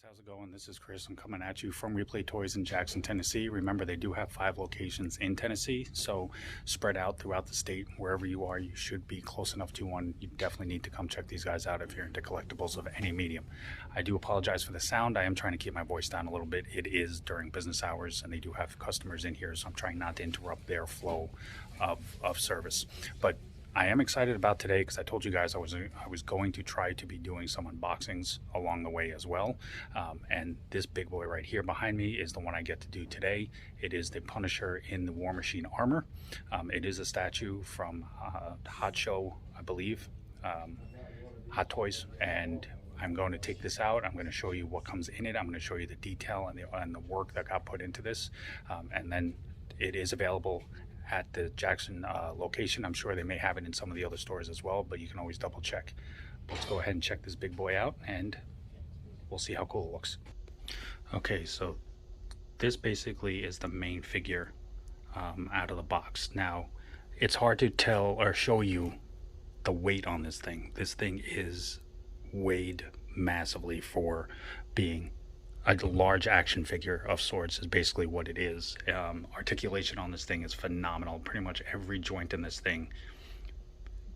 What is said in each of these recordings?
how's it going? This is Chris. I'm coming at you from Replay Toys in Jackson, Tennessee. Remember, they do have 5 locations in Tennessee, so spread out throughout the state. Wherever you are, you should be close enough to one. You definitely need to come check these guys out if you're into collectibles of any medium. I do apologize for the sound. I am trying to keep my voice down a little bit. It is during business hours, and they do have customers in here, so I'm trying not to interrupt their flow of service. But I am excited about today because I told you guys I was going to try to be doing some unboxings along the way as well. And this big boy right here behind me is the one I get to do today. It is the Punisher in the War Machine armor. It is a statue from Hot Show, I believe, Hot Toys, and I'm going to take this out. I'm going to show you what comes in it. I'm going to show you the detail and the work that got put into this, and then it is available at the Jackson location. I'm sure they may have it in some of the other stores as well, but you can always double check. Let's go ahead and check this big boy out and we'll see how cool it looks. Okay, so this basically is the main figure out of the box. Now, it's hard to tell or show you the weight on this thing. This thing is weighed massively for being a large action figure of sorts, is basically what it is. Articulation on this thing is phenomenal. Pretty much every joint in this thing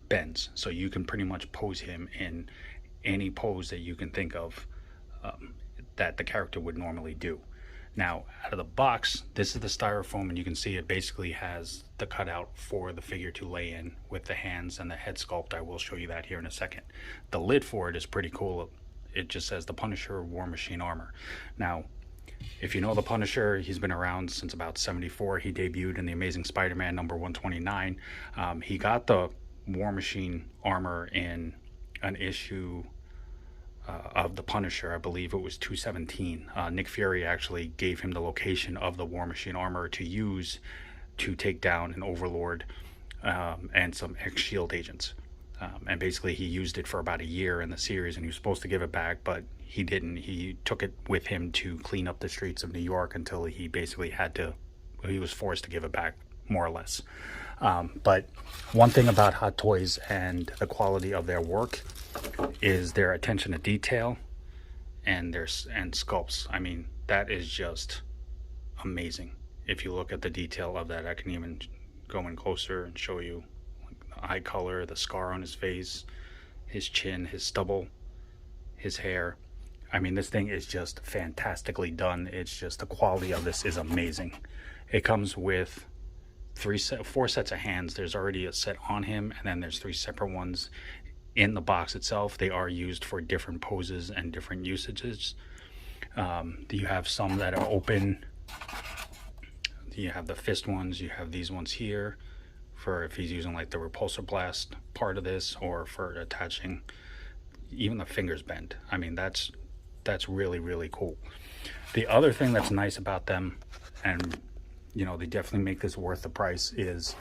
bends, so you can pretty much pose him in any pose that you can think of that the character would normally do. Now, out of the box, this is the styrofoam, and you can see it basically has the cutout for the figure to lay in with the hands and the head sculpt. I will show you that here in a second. The lid for it is pretty cool. It just says the Punisher War Machine armor. Now, if you know the Punisher, he's been around since about '74. He debuted in the Amazing Spider-Man number 129. He got the War Machine armor in an issue of the Punisher. I believe it was 217. Nick Fury actually gave him the location of the War Machine armor to use to take down an Overlord and some ex-SHIELD agents. And basically he used it for about a year in the series, and he was supposed to give it back, but he didn't. He took it with him to clean up the streets of New York until he basically he was forced to give it back, more or less. But one thing about Hot Toys and the quality of their work is their attention to detail and sculpts. I mean, that is just amazing. If you look at the detail of that, I can even go in closer and show you eye color, the scar on his face, his chin, his stubble, his hair. I mean, this thing is just fantastically done. It's just the quality of this is amazing. It comes with 4 sets of hands. There's already a set on him, and then there's 3 separate ones in the box itself. They are used for different poses and different usages. You have some that are open. You have the fist ones. You have these ones here for if he's using like the repulsor blast part of this, or for attaching. Even the fingers bend. I mean, that's really, really cool. The other thing that's nice about them, and you know, they definitely make this worth the price, is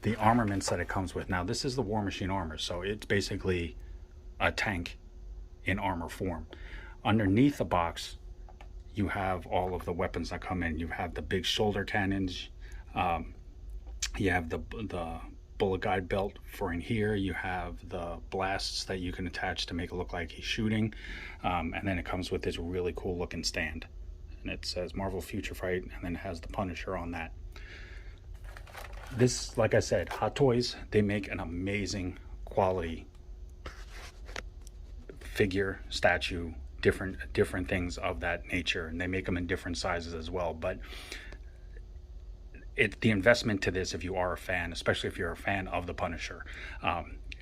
the armaments that it comes with. Now, this is the War Machine armor, so it's basically a tank in armor form. Underneath the box, you have all of the weapons that come in. You have the big shoulder cannons. You have the bullet guide belt for in here. You have the blasts that you can attach to make it look like he's shooting. And then it comes with this really cool looking stand. And it says Marvel Future Fight, and then it has the Punisher on that. This, like I said, Hot Toys, they make an amazing quality figure, statue, different things of that nature. And they make them in different sizes as well. But the investment to this, if you are a fan, especially if you're a fan of the Punisher,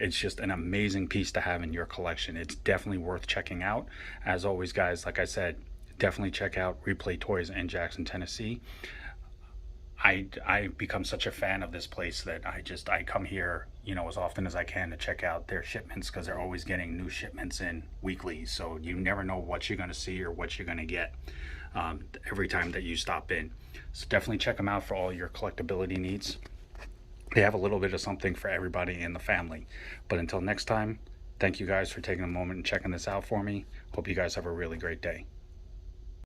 it's just an amazing piece to have in your collection. It's definitely worth checking out. As always, guys, like I said, definitely check out Replay Toys in Jackson, Tennessee. I become such a fan of this place that I come here, you know, as often as I can to check out their shipments, because they're always getting new shipments in weekly. So you never know what you're going to see or what you're going to get every time that you stop in. So definitely check them out for all your collectability needs. They have a little bit of something for everybody in the family. But until next time, thank you guys for taking a moment and checking this out for me. Hope you guys have a really great day.